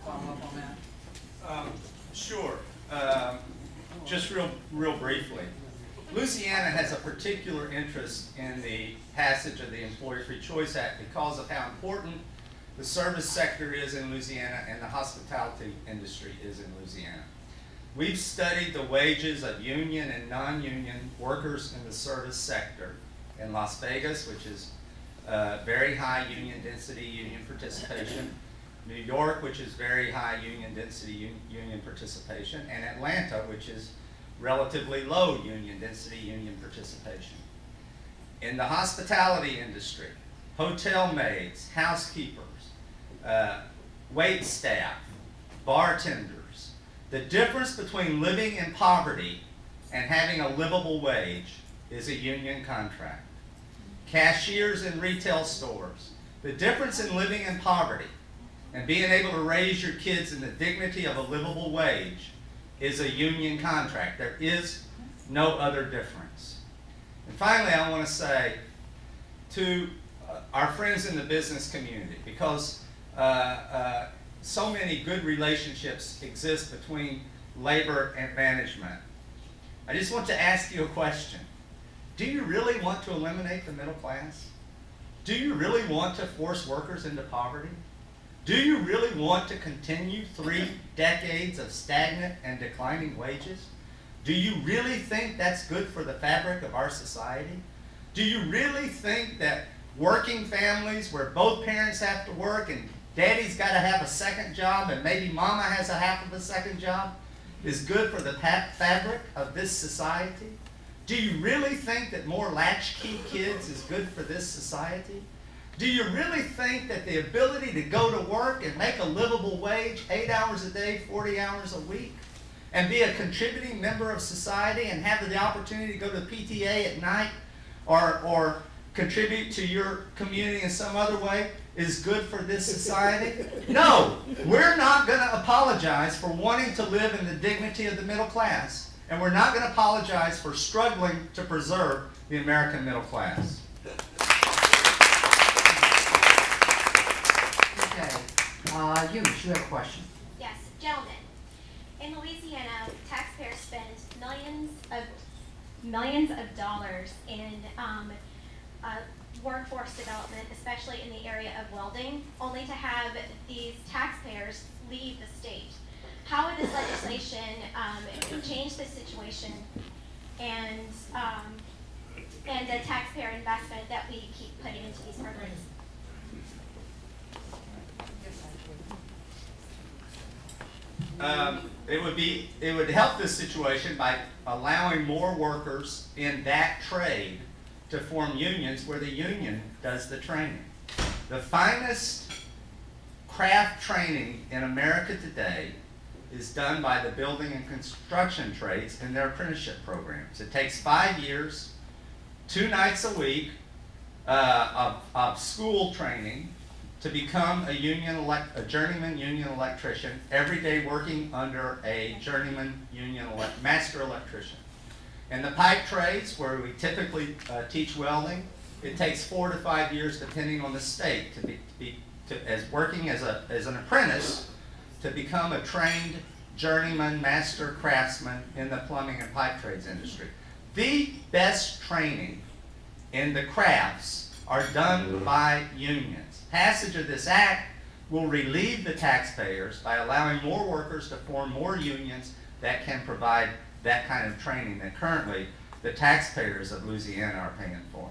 follow up on that? Sure. Just real briefly. Louisiana has a particular interest in the passage of the Employee Free Choice Act because of how important the service sector is in Louisiana and the hospitality industry is in Louisiana. We've studied the wages of union and non-union workers in the service sector in Las Vegas, which is very high union density, union participation, New York, which is very high union density, union participation, and Atlanta, which is relatively low union density, union participation. In the hospitality industry, hotel maids, housekeepers, wait staff, bartenders, the difference between living in poverty and having a livable wage is a union contract. Cashiers in retail stores, the difference in living in poverty and being able to raise your kids in the dignity of a livable wage is a union contract. There is no other difference. And finally, I want to say to our friends in the business community, because so many good relationships exist between labor and management, I just want to ask you a question. Do you really want to eliminate the middle class? Do you really want to force workers into poverty? Do you really want to continue 3 decades of stagnant and declining wages? Do you really think that's good for the fabric of our society? Do you really think that working families where both parents have to work and daddy's got to have a second job and maybe mama has a half of a second job is good for the fabric of this society? Do you really think that more latchkey kids is good for this society? Do you really think that the ability to go to work and make a livable wage, 8 hours a day, 40 hours a week, and be a contributing member of society and have the opportunity to go to PTA at night or contribute to your community in some other way is good for this society? No, we're not going to apologize for wanting to live in the dignity of the middle class, and we're not going to apologize for struggling to preserve the American middle class. Okay, Eunice, you have a question. Yes, gentlemen. In Louisiana, taxpayers spend millions of dollars in workforce development, especially in the area of welding, only to have these taxpayers leave the state. How would this legislation change this situation and the taxpayer investment that we keep putting into these programs? It would help this situation by allowing more workers in that trade to form unions where the union does the training. The finest craft training in America today is done by the building and construction trades in their apprenticeship programs. It takes 5 years, 2 nights a week of school training to become a journeyman union electrician, every day working under a journeyman union master electrician. In the pipe trades, where we typically teach welding, it takes 4 to 5 years, depending on the state, working as an apprentice to become a trained journeyman master craftsman in the plumbing and pipe trades industry. The best training in the crafts are done by unions. Passage of this act will relieve the taxpayers by allowing more workers to form more unions that can provide that kind of training that currently the taxpayers of Louisiana are paying for.